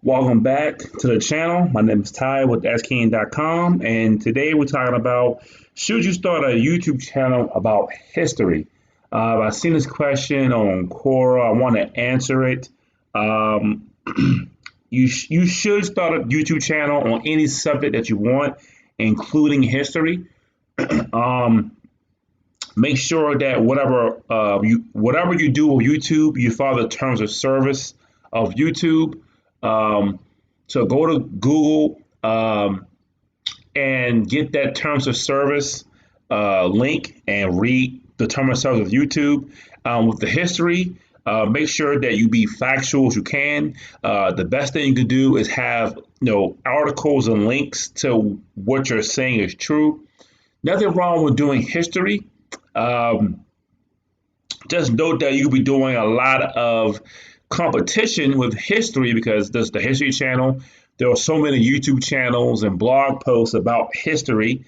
Welcome back to the channel. My name is Ty with AskKing.com, and today we're talking about should you start a YouTube channel about history? I've seen this question on Quora. I want to answer it. Um, you should start a YouTube channel on any subject that you want, including history. Um, Make sure that whatever you do with YouTube, you follow the terms of service of YouTube. Um, so go to Google and get that terms of service link and read the terms of service of YouTube. With the history, make sure that you be factual as you can. The best thing you can do is have articles and links to what you're saying is true. Nothing wrong with doing history. Um, just note that you'll be doing a lot of competition with history because there's the History Channel. There are so many YouTube channels and blog posts about history,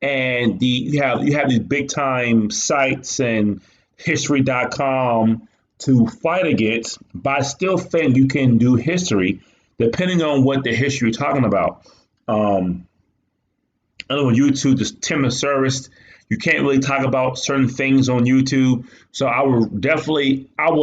and you have these big time sites and history.com to fight against. But I still think you can do history depending on what the history you're talking about. Um, I know on YouTube, just terms of service, you can't really talk about certain things on YouTube. So I will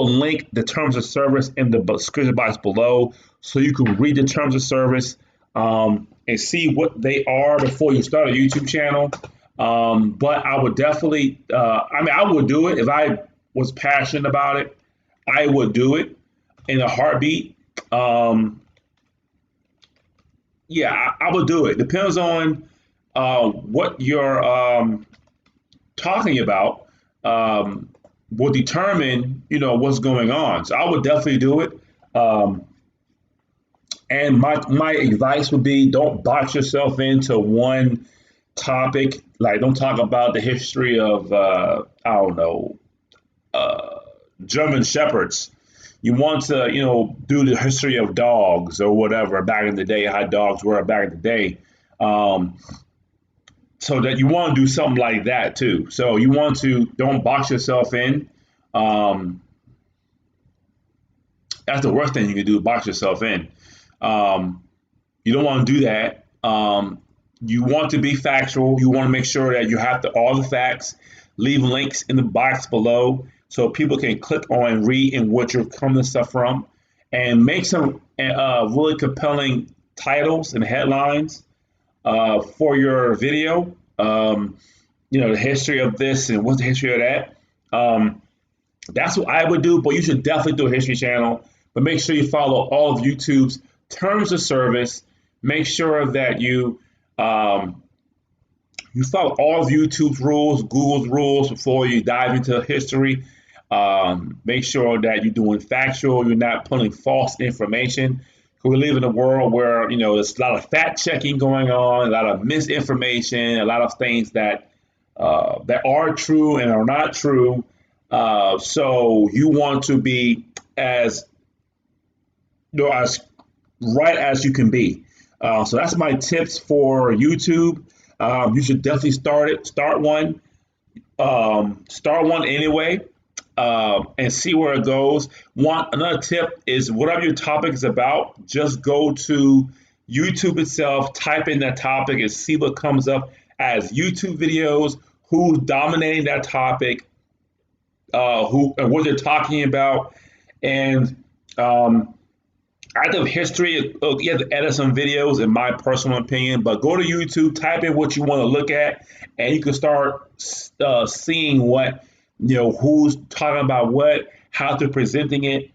link the terms of service in the description box below, so you can read the terms of service and see what they are before you start a YouTube channel. But I would definitely, I would do it if I was passionate about it. I would do it in a heartbeat. Um, yeah, I would do it. Depends on what you're talking about will determine, what's going on. So I would definitely do it. Um, and my advice would be don't box yourself into one topic. Like don't talk about the history of I don't know German shepherds. You want to do the history of dogs or whatever back in the day, how dogs were back in the day. Um, so that you want to do something like that too. So you want to don't box yourself in. Um, that's the worst thing you can do, box yourself in. Um, you don't want to do that. You want to be factual. You want to make sure that you have all the facts. Leave links in the box below so people can click on and read and what you're coming to stuff from, and make some really compelling titles and headlines for your video. The history of this and what's the history of that. That's what I would do, but you should definitely do a history channel. But make sure you follow all of YouTube's terms of service. Make sure that you follow all of YouTube's rules, Google's rules before you dive into history. Make sure that you're doing factual, you're not putting false information. We live in a world where there's a lot of fact checking going on, a lot of misinformation, a lot of things that are true and are not true. So you want to be as right as you can be. So that's my tips for YouTube. You should definitely start one. Start one anyway, and see where it goes. Another tip is whatever your topic is about, just go to YouTube itself, type in that topic, and see what comes up as YouTube videos, who's dominating that topic, who and what they're talking about, and I think history. You have to edit some videos, in my personal opinion. But go to YouTube, type in what you want to look at, and you can start seeing what who's talking about what, how they're presenting it,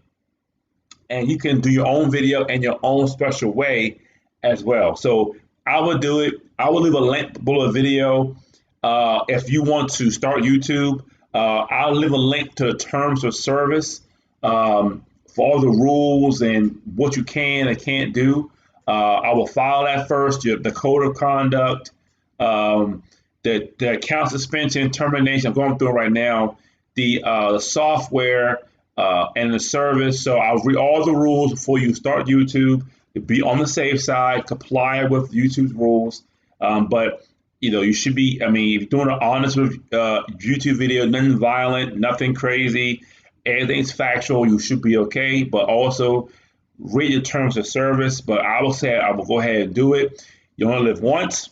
and you can do your own video in your own special way as well. So I would do it. I will leave a link below the video if you want to start YouTube. I'll leave a link to the terms of service. For all the rules and what you can and can't do. I will file that first, the code of conduct, the account suspension, termination. I'm going through it right now, the software and the service. So I'll read all the rules before you start YouTube. Be on the safe side, comply with YouTube's rules. But you should be. I mean, if you're doing an honest YouTube video, nothing violent, nothing crazy, everything's factual, you should be okay. But also read your terms of service, but I will say I will go ahead and do it. You only live once,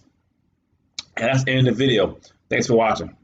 and that's the end of the video. Thanks for watching.